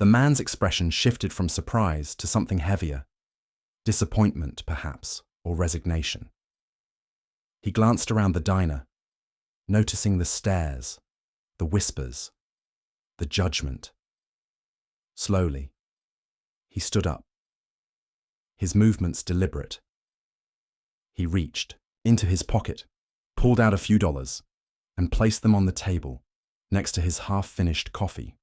The man's expression shifted from surprise to something heavier. Disappointment, perhaps, or resignation. He glanced around the diner, noticing the stares, the whispers, the judgment. Slowly, he stood up, his movements deliberate. He reached into his pocket, pulled out a few dollars, and placed them on the table next to his half-finished coffee.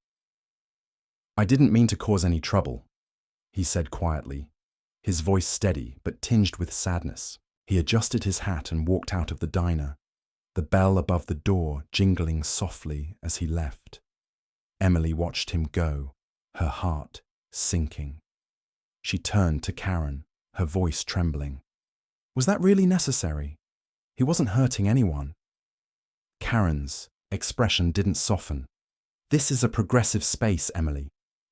"I didn't mean to cause any trouble," he said quietly, his voice steady but tinged with sadness. He adjusted his hat and walked out of the diner, the bell above the door jingling softly as he left. Emily watched him go, her heart sinking. She turned to Karen, her voice trembling. Was that really necessary? He wasn't hurting anyone. Karen's expression didn't soften. "This is a progressive space, Emily.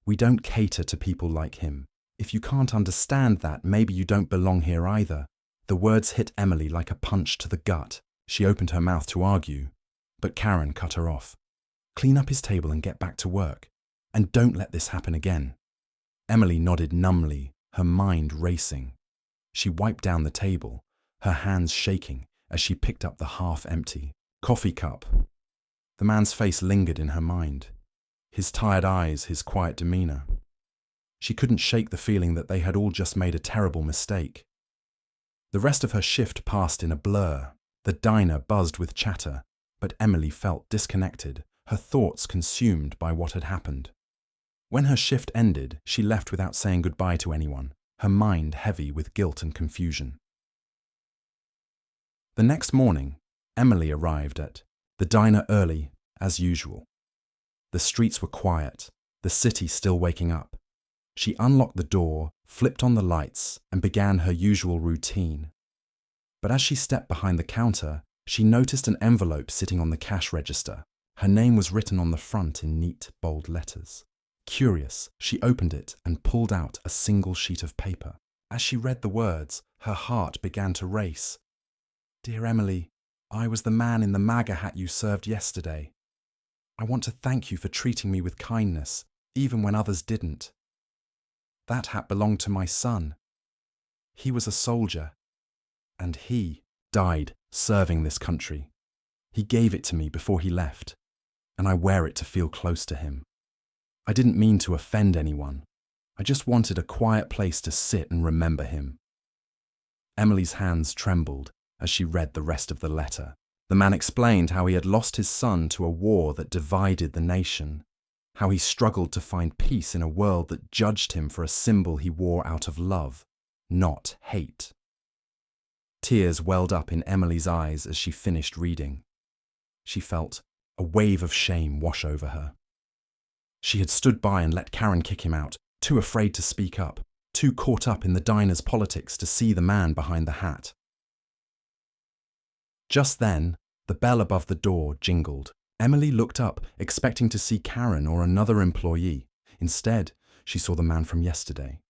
We don't cater to people like him. If you can't understand that, maybe you don't belong here either." The words hit Emily like a punch to the gut. She opened her mouth to argue, but Karen cut her off. "Clean up his table and get back to work. And don't let this happen again." Emily nodded numbly, her mind racing. She wiped down the table, her hands shaking as she picked up the half-empty coffee cup. The man's face lingered in her mind, his tired eyes, his quiet demeanor. She couldn't shake the feeling that they had all just made a terrible mistake. The rest of her shift passed in a blur. The diner buzzed with chatter, but Emily felt disconnected, her thoughts consumed by what had happened. When her shift ended, she left without saying goodbye to anyone, her mind heavy with guilt and confusion. The next morning, Emily arrived at the diner early, as usual. The streets were quiet, the city still waking up. She unlocked the door, flipped on the lights, and began her usual routine. But as she stepped behind the counter, she noticed an envelope sitting on the cash register. Her name was written on the front in neat, bold letters. Curious, she opened it and pulled out a single sheet of paper. As she read the words, her heart began to race. "Dear Emily, I was the man in the MAGA hat you served yesterday. I want to thank you for treating me with kindness, even when others didn't. That hat belonged to my son. He was a soldier, and he died serving this country. He gave it to me before he left, and I wear it to feel close to him. I didn't mean to offend anyone. I just wanted a quiet place to sit and remember him." Emily's hands trembled as she read the rest of the letter. The man explained how he had lost his son to a war that divided the nation, how he struggled to find peace in a world that judged him for a symbol he wore out of love, not hate. Tears welled up in Emily's eyes as she finished reading. She felt a wave of shame wash over her. She had stood by and let Karen kick him out, too afraid to speak up, too caught up in the diner's politics to see the man behind the hat. Just then, the bell above the door jingled. Emily looked up, expecting to see Karen or another employee. Instead, she saw the man from yesterday.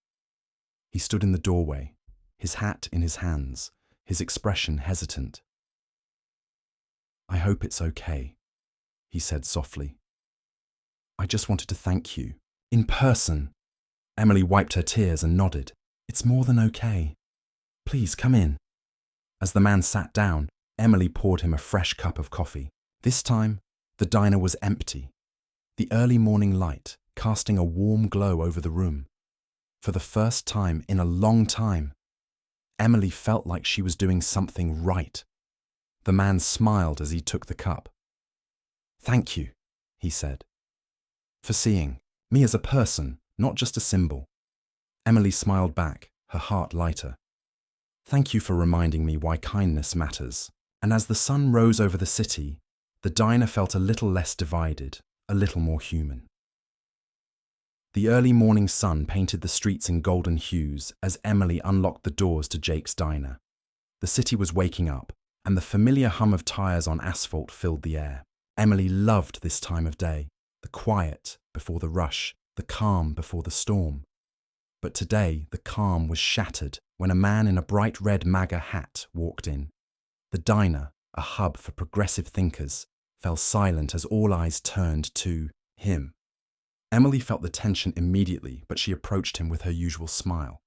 He stood in the doorway, his hat in his hands, his expression hesitant. "I hope it's okay," he said softly. "I just wanted to thank you. In person." Emily wiped her tears and nodded. "It's more than okay. Please come in." As the man sat down, Emily poured him a fresh cup of coffee. This time, the diner was empty, the early morning light casting a warm glow over the room. For the first time in a long time, Emily felt like she was doing something right. The man smiled as he took the cup. "Thank you," he said, "for seeing me as a person, not just a symbol." Emily smiled back, her heart lighter. "Thank you for reminding me why kindness matters." And as the sun rose over the city, the diner felt a little less divided, a little more human. The early morning sun painted the streets in golden hues as Emily unlocked the doors to Jake's diner. The city was waking up, and the familiar hum of tires on asphalt filled the air. Emily loved this time of day, the quiet before the rush, the calm before the storm. But today, the calm was shattered when a man in a bright red MAGA hat walked in. The diner, a hub for progressive thinkers, fell silent as all eyes turned to him. Emily felt the tension immediately, but she approached him with her usual smile.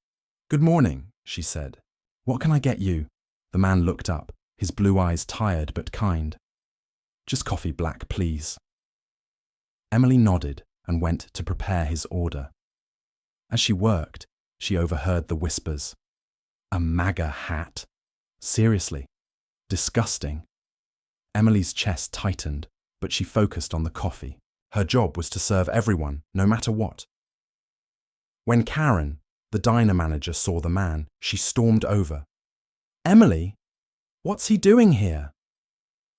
"Good morning," she said. "What can I get you?" The man looked up, his blue eyes tired but kind. "Just coffee black, please." Emily nodded and went to prepare his order. As she worked, she overheard the whispers. A MAGA hat? Seriously? Disgusting. Emily's chest tightened, but she focused on the coffee. Her job was to serve everyone, no matter what. When Karen, the diner manager, saw the man, she stormed over. "Emily, what's he doing here?"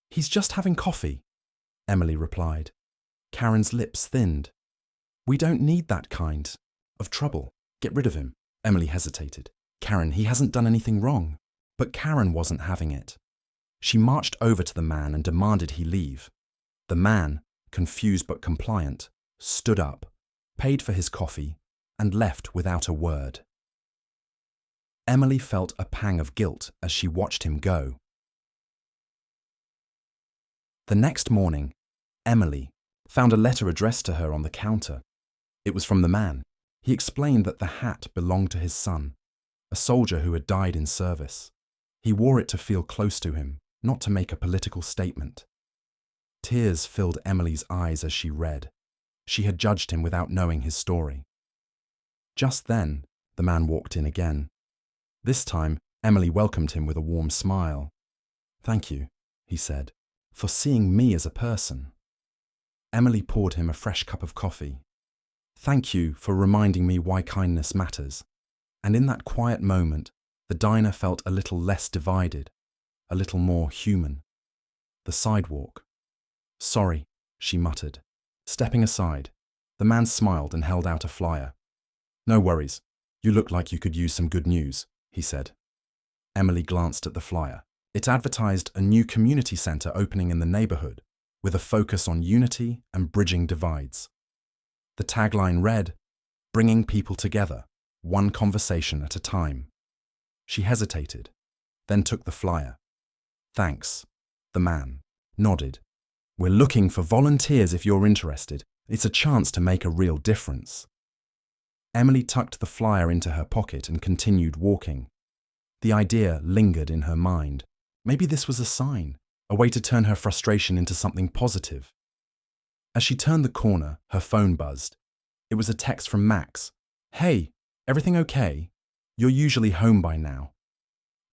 "He's just having coffee," Emily replied. Karen's lips thinned. "We don't need that kind of trouble. Get rid of him." Emily hesitated. "Karen, he hasn't done anything wrong." But Karen wasn't having it. She marched over to the man and demanded he leave. The man, confused but compliant, stood up, paid for his coffee, and left without a word. Emily felt a pang of guilt as she watched him go. The next morning, Emily found a letter addressed to her on the counter. It was from the man. He explained that the hat belonged to his son, a soldier who had died in service. He wore it to feel close to him, not to make a political statement. Tears filled Emily's eyes as she read. She had judged him without knowing his story. Just then, the man walked in again. This time, Emily welcomed him with a warm smile. "Thank you," he said, "for seeing me as a person." Emily poured him a fresh cup of coffee. "Thank you for reminding me why kindness matters." And in that quiet moment, the diner felt a little less divided, a little more human. The sidewalk. "Sorry," she muttered. Stepping aside, the man smiled and held out a flyer. "No worries. You look like you could use some good news," he said. Emily glanced at the flyer. It advertised a new community centre opening in the neighbourhood, with a focus on unity and bridging divides. The tagline read, "Bringing people together, one conversation at a time." She hesitated, then took the flyer. "Thanks." The man nodded. "We're looking for volunteers if you're interested. It's a chance to make a real difference." Emily tucked the flyer into her pocket and continued walking. The idea lingered in her mind. Maybe this was a sign, a way to turn her frustration into something positive. As she turned the corner, her phone buzzed. It was a text from Max. "Hey, everything okay? You're usually home by now."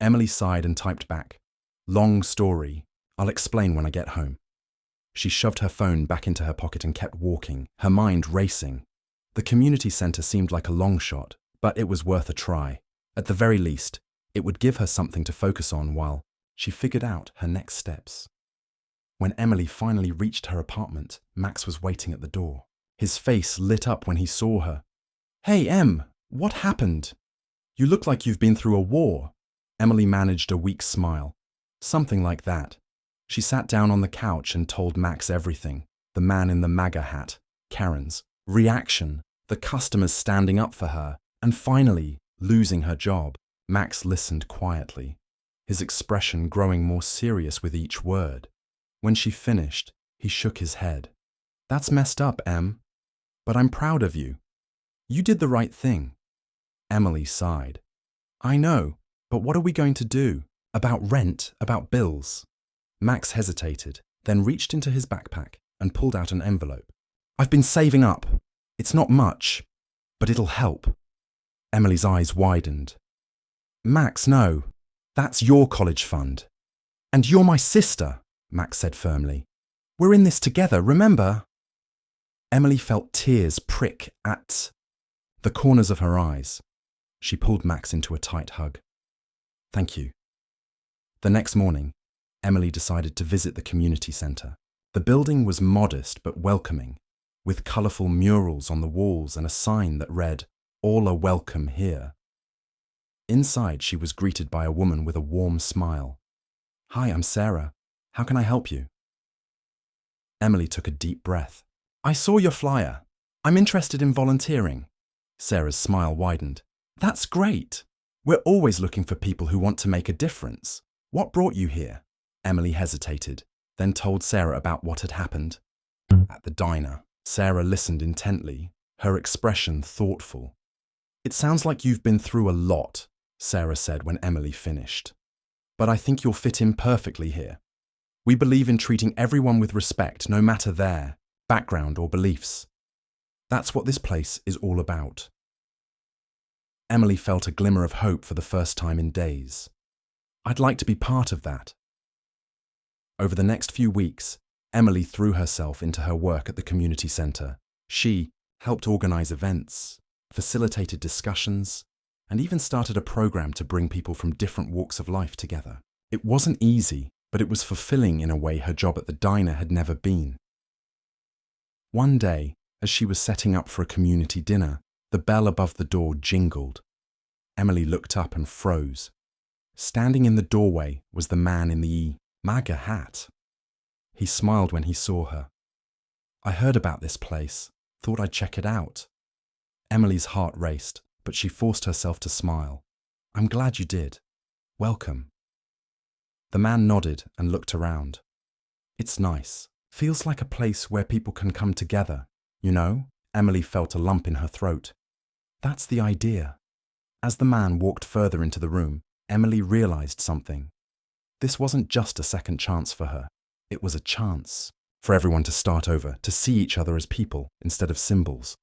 Emily sighed and typed back, "Long story. I'll explain when I get home." She shoved her phone back into her pocket and kept walking, her mind racing. The community centre seemed like a long shot, but it was worth a try. At the very least, it would give her something to focus on while she figured out her next steps. When Emily finally reached her apartment, Max was waiting at the door. His face lit up when he saw her. "Hey, Em, what happened? You look like you've been through a war." Emily managed a weak smile. "Something like that." She sat down on the couch and told Max everything. The man in the MAGA hat, Karen's reaction, the customers standing up for her, and finally losing her job. Max listened quietly, his expression growing more serious with each word. When she finished, he shook his head. "That's messed up, Em. But I'm proud of you. You did the right thing." Emily sighed. "I know, but what are we going to do? About rent, about bills?" Max hesitated, then reached into his backpack and pulled out an envelope. "I've been saving up. It's not much, but it'll help." Emily's eyes widened. "Max, no. That's your college fund. And you're my sister," Max said firmly. "We're in this together, remember?" Emily felt tears prick at the corners of her eyes. She pulled Max into a tight hug. "Thank you." The next morning, Emily decided to visit the community centre. The building was modest but welcoming, with colourful murals on the walls and a sign that read, "All are welcome here." Inside, she was greeted by a woman with a warm smile. "Hi, I'm Sarah. How can I help you?" Emily took a deep breath. "I saw your flyer. I'm interested in volunteering." Sarah's smile widened. "That's great. We're always looking for people who want to make a difference. What brought you here?" Emily hesitated, then told Sarah about what had happened at the diner. Sarah listened intently, her expression thoughtful. "It sounds like you've been through a lot," Sarah said when Emily finished. "But I think you'll fit in perfectly here. We believe in treating everyone with respect, no matter their background or beliefs. That's what this place is all about." Emily felt a glimmer of hope for the first time in days. "I'd like to be part of that." Over the next few weeks, Emily threw herself into her work at the community centre. She helped organise events, facilitated discussions, and even started a program to bring people from different walks of life together. It wasn't easy, but it was fulfilling in a way her job at the diner had never been. One day, as she was setting up for a community dinner, the bell above the door jingled. Emily looked up and froze. Standing in the doorway was the man in the MAGA hat. He smiled when he saw her. "I heard about this place. Thought I'd check it out." Emily's heart raced, but she forced herself to smile. "I'm glad you did. Welcome." The man nodded and looked around. "It's nice. Feels like a place where people can come together, you know?" Emily felt a lump in her throat. "That's the idea." As the man walked further into the room, Emily realized something. This wasn't just a second chance for her. It was a chance for everyone to start over, to see each other as people instead of symbols.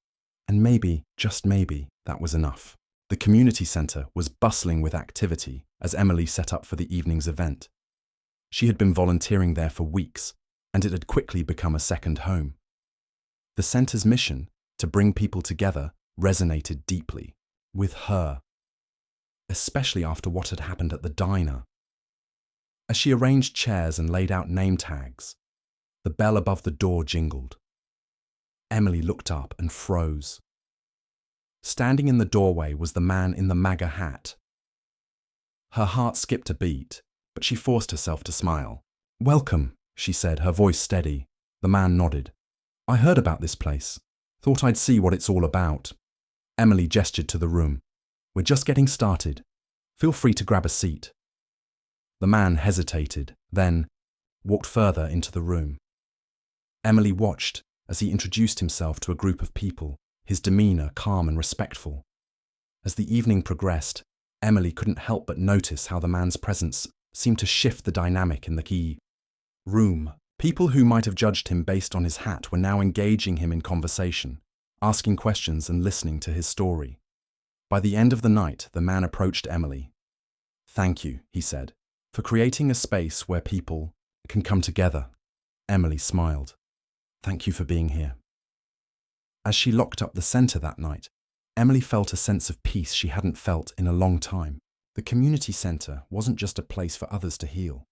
And maybe, just maybe, that was enough. The community centre was bustling with activity as Emily set up for the evening's event. She had been volunteering there for weeks, and it had quickly become a second home. The centre's mission, to bring people together, resonated deeply with her, especially after what had happened at the diner. As she arranged chairs and laid out name tags, the bell above the door jingled. Emily looked up and froze. Standing in the doorway was the man in the MAGA hat. Her heart skipped a beat, but she forced herself to smile. "Welcome," she said, her voice steady. The man nodded. "I heard about this place. Thought I'd see what it's all about." Emily gestured to the room. "We're just getting started. Feel free to grab a seat." The man hesitated, then walked further into the room. Emily watched as he introduced himself to a group of people, his demeanour calm and respectful. As the evening progressed, Emily couldn't help but notice how the man's presence seemed to shift the dynamic in the key room. People who might have judged him based on his hat were now engaging him in conversation, asking questions and listening to his story. By the end of the night, the man approached Emily. "Thank you," he said, "for creating a space where people can come together." Emily smiled. "Thank you for being here." As she locked up the centre that night, Emily felt a sense of peace she hadn't felt in a long time. The community centre wasn't just a place for others to heal.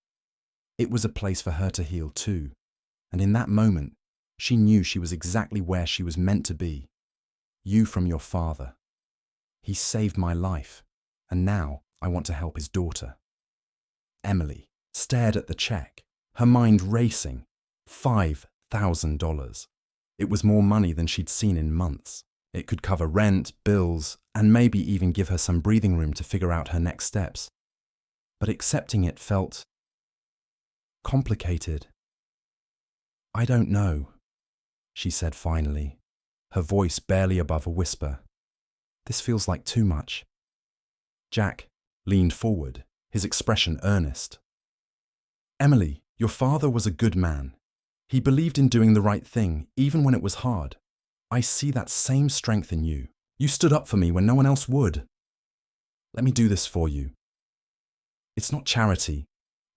It was a place for her to heal too. And in that moment, she knew she was exactly where she was meant to be. "You from your father. He saved my life, and now I want to help his daughter." Emily stared at the check, her mind racing. $5,000. It was more money than she'd seen in months. It could cover rent, bills, and maybe even give her some breathing room to figure out her next steps. But accepting it felt complicated. "I don't know," she said finally, her voice barely above a whisper. "This feels like too much." Jack leaned forward, his expression earnest. "Emily, your father was a good man. He believed in doing the right thing, even when it was hard. I see that same strength in you. You stood up for me when no one else would. Let me do this for you. It's not charity,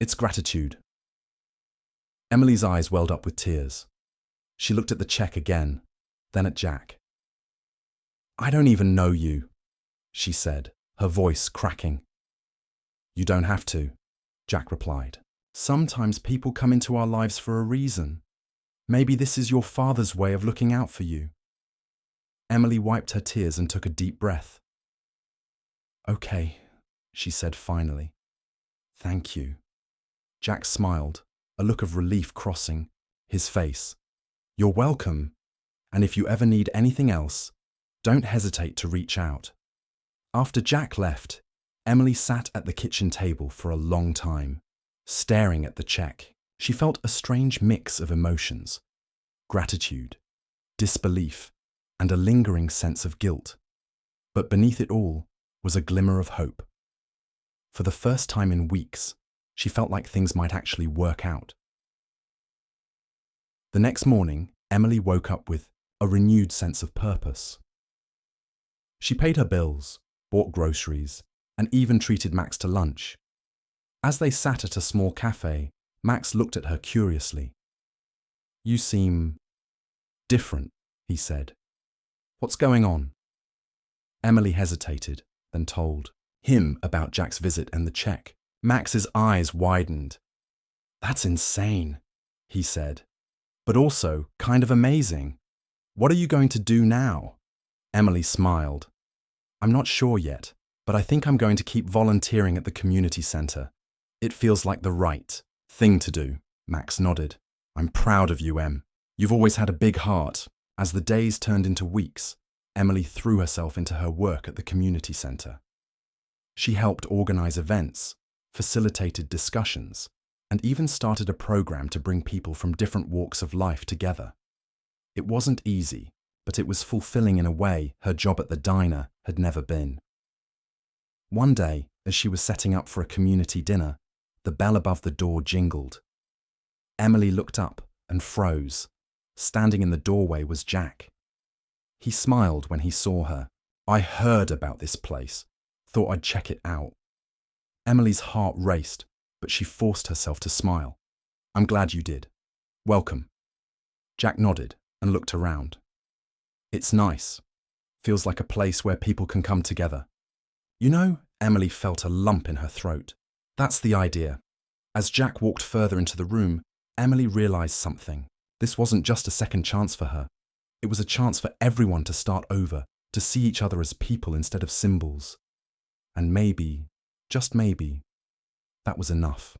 it's gratitude." Emily's eyes welled up with tears. She looked at the check again, then at Jack. "I don't even know you," she said, her voice cracking. "You don't have to," Jack replied. "Sometimes people come into our lives for a reason. Maybe this is your father's way of looking out for you." Emily wiped her tears and took a deep breath. "Okay," she said finally. "Thank you." Jack smiled, a look of relief crossing his face. "You're welcome. And if you ever need anything else, don't hesitate to reach out." After Jack left, Emily sat at the kitchen table for a long time, staring at the check. She felt a strange mix of emotions: gratitude, disbelief, and a lingering sense of guilt. But beneath it all was a glimmer of hope. For the first time in weeks, she felt like things might actually work out. The next morning, Emily woke up with a renewed sense of purpose. She paid her bills, bought groceries, and even treated Max to lunch. As they sat at a small cafe, Max looked at her curiously. "You seem different," he said. "What's going on?" Emily hesitated, then told him about Jack's visit and the check. Max's eyes widened. "That's insane," he said, "but also kind of amazing. What are you going to do now?" Emily smiled. "I'm not sure yet, but I think I'm going to keep volunteering at the community center. It feels like the right thing to do." Max nodded. "I'm proud of you, Em. You've always had a big heart." As the days turned into weeks, Emily threw herself into her work at the community center. She helped organize events, facilitated discussions, and even started a program to bring people from different walks of life together. It wasn't easy, but it was fulfilling in a way her job at the diner had never been. One day, as she was setting up for a community dinner, the bell above the door jingled. Emily looked up and froze. Standing in the doorway was Jack. He smiled when he saw her. "I heard about this place. Thought I'd check it out." Emily's heart raced, but she forced herself to smile. "I'm glad you did. Welcome." Jack nodded and looked around. "It's nice. Feels like a place where people can come together." "You know," Emily felt a lump in her throat. "That's the idea." As Jack walked further into the room, Emily realized something. This wasn't just a second chance for her. It was a chance for everyone to start over, to see each other as people instead of symbols. And maybe, just maybe, that was enough.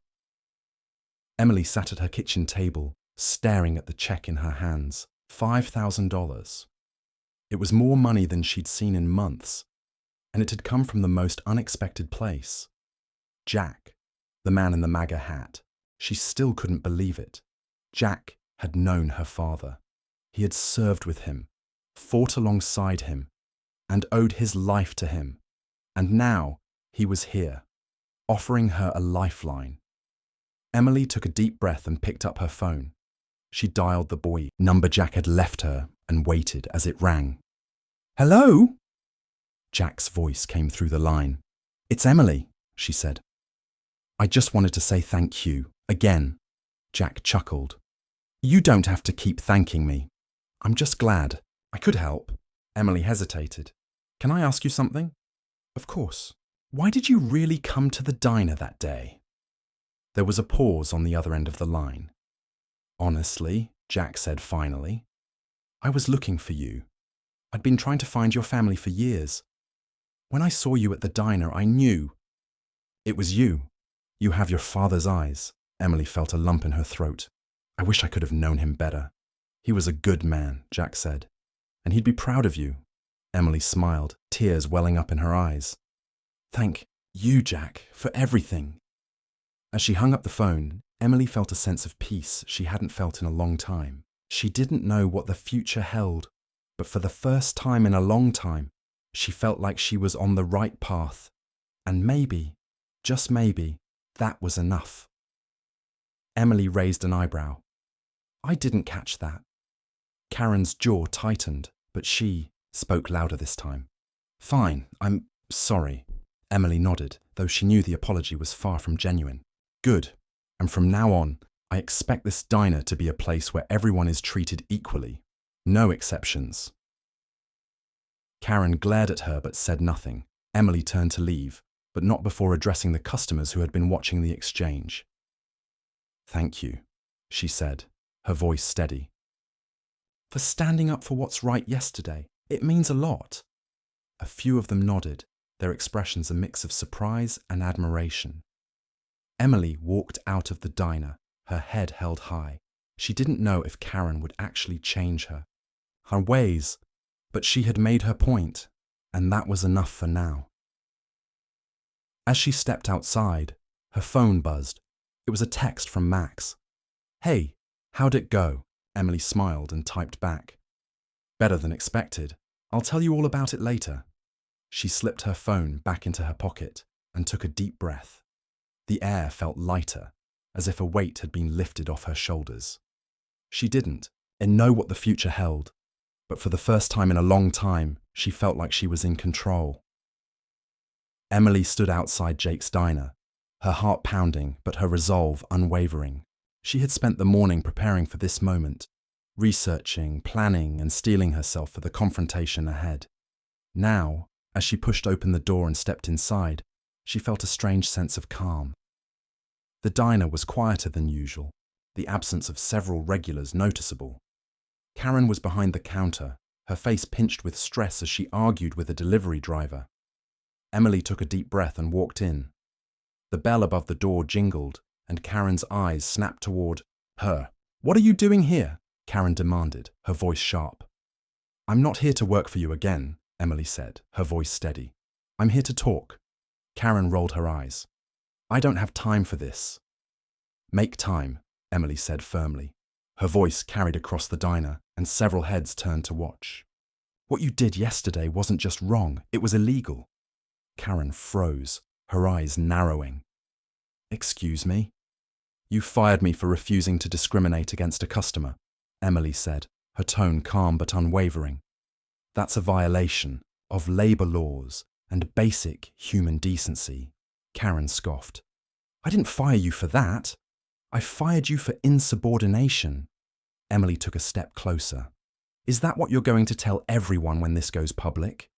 Emily sat at her kitchen table, staring at the check in her hands. $5,000. It was more money than she'd seen in months, and it had come from the most unexpected place. Jack, the man in the MAGA hat. She still couldn't believe it. Jack had known her father. He had served with him, fought alongside him, and owed his life to him. And now he was here, offering her a lifeline. Emily took a deep breath and picked up her phone. She dialed the boy number Jack had left her and waited as it rang. "Hello?" Jack's voice came through the line. "It's Emily," she said. "I just wanted to say thank you, again." Jack chuckled. "You don't have to keep thanking me. I'm just glad I could help." Emily hesitated. "Can I ask you something?" "Of course. Why did you really come to the diner that day?" There was a pause on the other end of the line. "Honestly," Jack said finally, "I was looking for you. I'd been trying to find your family for years. When I saw you at the diner, I knew. It was you. You have your father's eyes." Emily felt a lump in her throat. "I wish I could have known him better." "He was a good man," Jack said. "And he'd be proud of you." Emily smiled, tears welling up in her eyes. "Thank you, Jack, for everything." As she hung up the phone, Emily felt a sense of peace she hadn't felt in a long time. She didn't know what the future held, but for the first time in a long time, she felt like she was on the right path. And maybe, just maybe, that was enough. Emily raised an eyebrow. "I didn't catch that." Karen's jaw tightened, but she spoke louder this time. "Fine, I'm sorry." Emily nodded, though she knew the apology was far from genuine. "Good. And from now on, I expect this diner to be a place where everyone is treated equally. No exceptions." Karen glared at her but said nothing. Emily turned to leave, but not before addressing the customers who had been watching the exchange. "Thank you," she said, her voice steady. "For standing up for what's right yesterday. It means a lot." A few of them nodded, their expressions a mix of surprise and admiration. Emily walked out of the diner, her head held high. She didn't know if Karen would actually change her ways, but she had made her point, and that was enough for now. As she stepped outside, her phone buzzed. It was a text from Max. "Hey, how'd it go?" Emily smiled and typed back. Better than expected. I'll tell you all about it later. She slipped her phone back into her pocket and took a deep breath. The air felt lighter, as if a weight had been lifted off her shoulders. She didn't know what the future held, but for the first time in a long time, she felt like she was in control. Emily stood outside Jake's diner, her heart pounding but her resolve unwavering. She had spent the morning preparing for this moment, researching, planning, and steeling herself for the confrontation ahead. Now, as she pushed open the door and stepped inside, she felt a strange sense of calm. The diner was quieter than usual, the absence of several regulars noticeable. Karen was behind the counter, her face pinched with stress as she argued with a delivery driver. Emily took a deep breath and walked in. The bell above the door jingled, and Karen's eyes snapped toward her. "What are you doing here?" Karen demanded, her voice sharp. "I'm not here to work for you again," Emily said, her voice steady. "I'm here to talk." Karen rolled her eyes. "I don't have time for this." "Make time," Emily said firmly. Her voice carried across the diner, and several heads turned to watch. "What you did yesterday wasn't just wrong, it was illegal." Karen froze, her eyes narrowing. "Excuse me?" "You fired me for refusing to discriminate against a customer," Emily said, her tone calm but unwavering. "That's a violation of labor laws and basic human decency," Karen scoffed. "I didn't fire you for that. I fired you for insubordination." Emily took a step closer. "Is that what you're going to tell everyone when this goes public?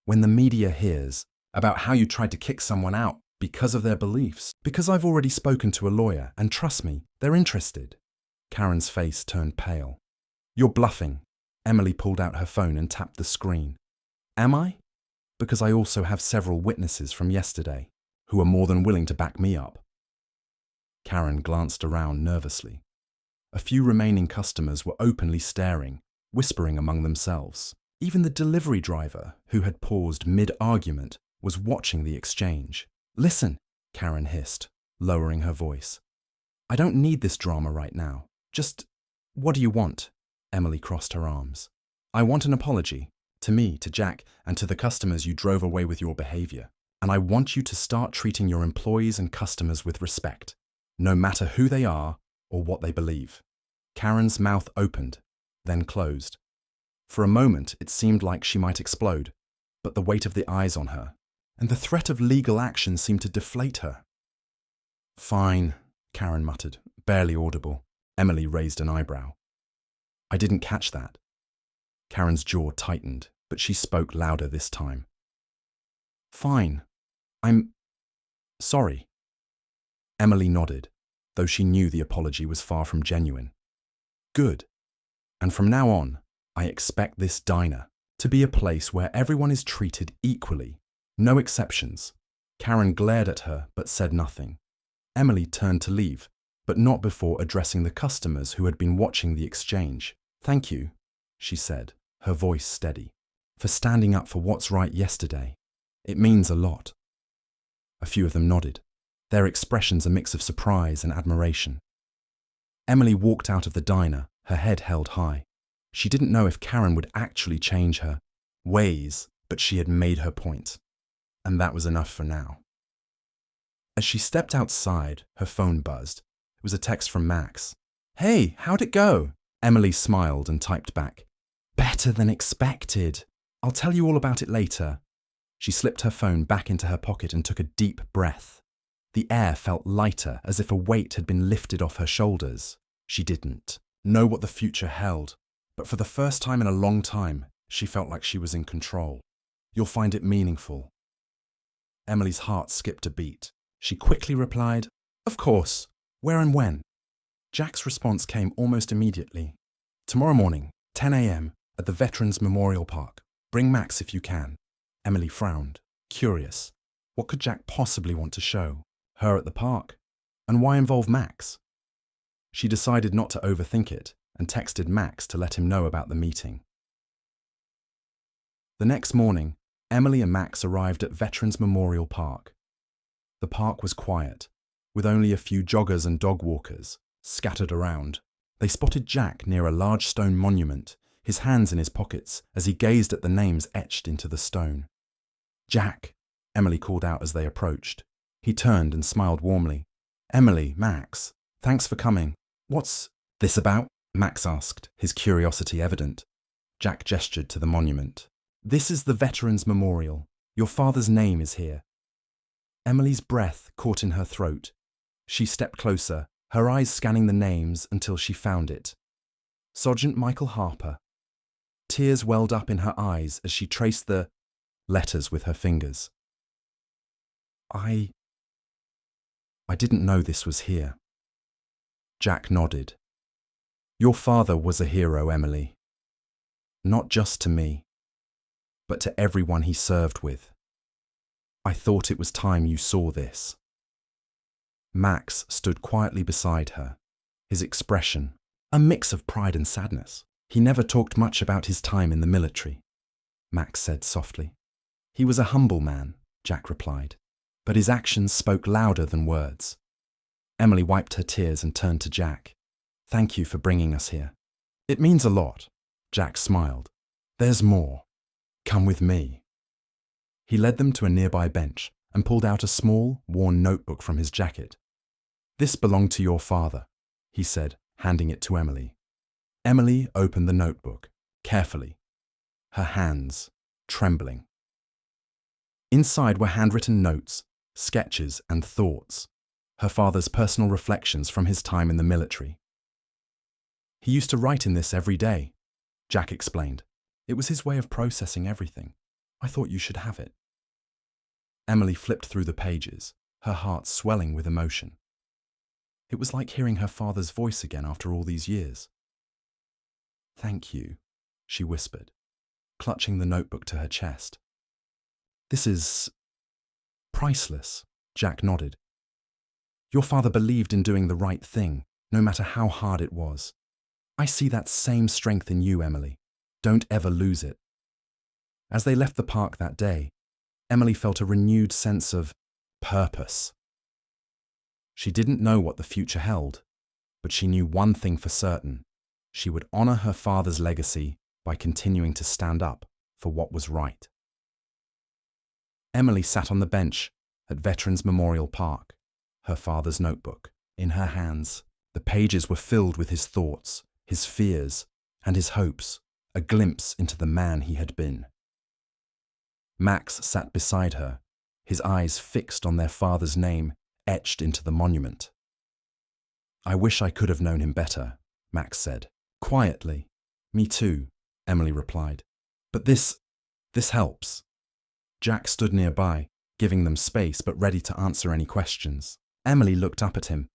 When the media hears about how you tried to kick someone out because of their beliefs? Because I've already spoken to a lawyer, and trust me, they're interested." Karen's face turned pale. "You're bluffing." Emily pulled out her phone and tapped the screen. "Am I? Because I also have several witnesses from yesterday who are more than willing to back me up." Karen glanced around nervously. A few remaining customers were openly staring, whispering among themselves. Even the delivery driver, who had paused mid-argument, was watching the exchange. "Listen," Karen hissed, lowering her voice. "I don't need this drama right now. Just, what do you want?" Emily crossed her arms. "I want an apology. To me, to Jack, and to the customers you drove away with your behavior. And I want you to start treating your employees and customers with respect, no matter who they are or what they believe." Karen's mouth opened, then closed. For a moment, it seemed like she might explode, but the weight of the eyes on her and the threat of legal action seemed to deflate her. "Fine," Karen muttered, barely audible. Emily raised an eyebrow. "I didn't catch that." Karen's jaw tightened, but she spoke louder this time. "Fine. I'm sorry." Emily nodded, though she knew the apology was far from genuine. "Good. And from now on, I expect this diner to be a place where everyone is treated equally. No exceptions." Karen glared at her but said nothing. Emily turned to leave, but not before addressing the customers who had been watching the exchange. "Thank you," she said, her voice steady, "for standing up for what's right yesterday. It means a lot." A few of them nodded, their expressions a mix of surprise and admiration. Emily walked out of the diner, her head held high. She didn't know if Karen would actually change her ways, but she had made her point. And that was enough for now. As she stepped outside, her phone buzzed. It was a text from Max. "Hey, how'd it go?" Emily smiled and typed back, "Better than expected. I'll tell you all about it later." She slipped her phone back into her pocket and took a deep breath. The air felt lighter, as if a weight had been lifted off her shoulders. She didn't know what the future held, but for the first time in a long time, she felt like she was in control. "You'll find it meaningful." Emily's heart skipped a beat. She quickly replied, "Of course. Where and when?" Jack's response came almost immediately. "Tomorrow morning, 10 a.m., at the Veterans Memorial Park. Bring Max if you can." Emily frowned, curious. What could Jack possibly want to show her at the park? And why involve Max? She decided not to overthink it and texted Max to let him know about the meeting. The next morning, Emily and Max arrived at Veterans Memorial Park. The park was quiet, with only a few joggers and dog walkers scattered around. They spotted Jack near a large stone monument, his hands in his pockets as he gazed at the names etched into the stone. "Jack," Emily called out as they approached. He turned and smiled warmly. "Emily, Max, thanks for coming. What's this about?" Max asked, his curiosity evident. Jack gestured to the monument. "This is the Veterans Memorial. Your father's name is here." Emily's breath caught in her throat. She stepped closer, her eyes scanning the names until she found it. Sergeant Michael Harper. Tears welled up in her eyes as she traced the letters with her fingers. I didn't know this was here." Jack nodded. "Your father was a hero, Emily. Not just to me, but to everyone he served with. I thought it was time you saw this." Max stood quietly beside her, his expression a mix of pride and sadness. "He never talked much about his time in the military," Max said softly. "He was a humble man," Jack replied, "but his actions spoke louder than words." Emily wiped her tears and turned to Jack. "Thank you for bringing us here." "It means a lot," Jack smiled. "There's more. Come with me." He led them to a nearby bench and pulled out a small, worn notebook from his jacket. "This belonged to your father," he said, handing it to Emily. Emily opened the notebook, carefully, her hands trembling. Inside were handwritten notes, sketches, and thoughts, her father's personal reflections from his time in the military. "He used to write in this every day," Jack explained. "It was his way of processing everything. I thought you should have it." Emily flipped through the pages, her heart swelling with emotion. It was like hearing her father's voice again after all these years. "Thank you," she whispered, clutching the notebook to her chest. "This is priceless," Jack nodded. "Your father believed in doing the right thing, no matter how hard it was. I see that same strength in you, Emily. Don't ever lose it." As they left the park that day, Emily felt a renewed sense of purpose. She didn't know what the future held, but she knew one thing for certain. She would honor her father's legacy by continuing to stand up for what was right. Emily sat on the bench at Veterans Memorial Park, her father's notebook in her hands. The pages were filled with his thoughts, his fears, and his hopes, a glimpse into the man he had been. Max sat beside her, his eyes fixed on their father's name etched into the monument. "I wish I could have known him better," Max said, quietly. "Me too," Emily replied. "But this helps." Jack stood nearby, giving them space but ready to answer any questions. Emily looked up at him.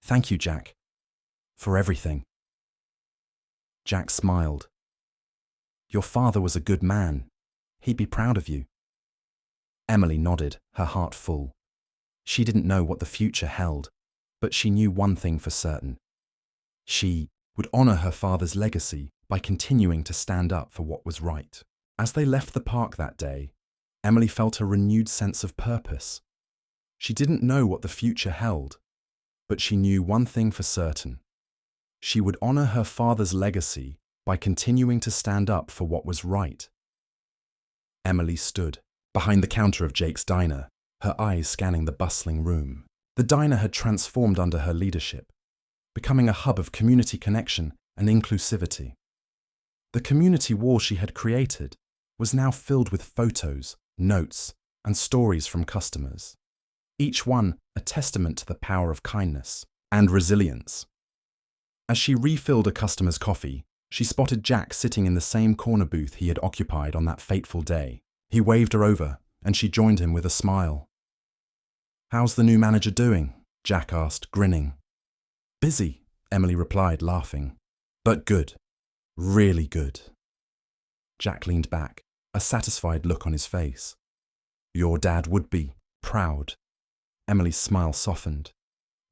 "Thank you, Jack, for everything." Jack smiled. "Your father was a good man. He'd be proud of you." Emily nodded, her heart full. She didn't know what the future held, but she knew one thing for certain. She would honor her father's legacy by continuing to stand up for what was right. As they left the park that day, Emily felt a renewed sense of purpose. She didn't know what the future held, but she knew one thing for certain. She would honor her father's legacy by continuing to stand up for what was right. Emily stood behind the counter of Jake's diner, her eyes scanning the bustling room. The diner had transformed under her leadership, becoming a hub of community connection and inclusivity. The community wall she had created was now filled with photos, notes, and stories from customers, each one a testament to the power of kindness and resilience. As she refilled a customer's coffee, she spotted Jack sitting in the same corner booth he had occupied on that fateful day. He waved her over, and she joined him with a smile. "How's the new manager doing?" Jack asked, grinning. "Busy," Emily replied, laughing. "But good. Really good." Jack leaned back, a satisfied look on his face. "Your dad would be proud." Emily's smile softened.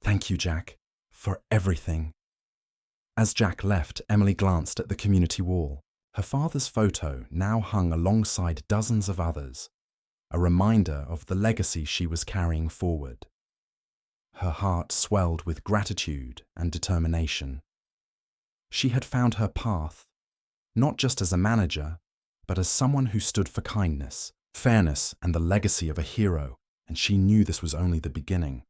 "Thank you, Jack, for everything." As Jack left, Emily glanced at the community wall. Her father's photo now hung alongside dozens of others, a reminder of the legacy she was carrying forward. Her heart swelled with gratitude and determination. She had found her path, not just as a manager, but as someone who stood for kindness, fairness, and the legacy of a hero, and she knew this was only the beginning.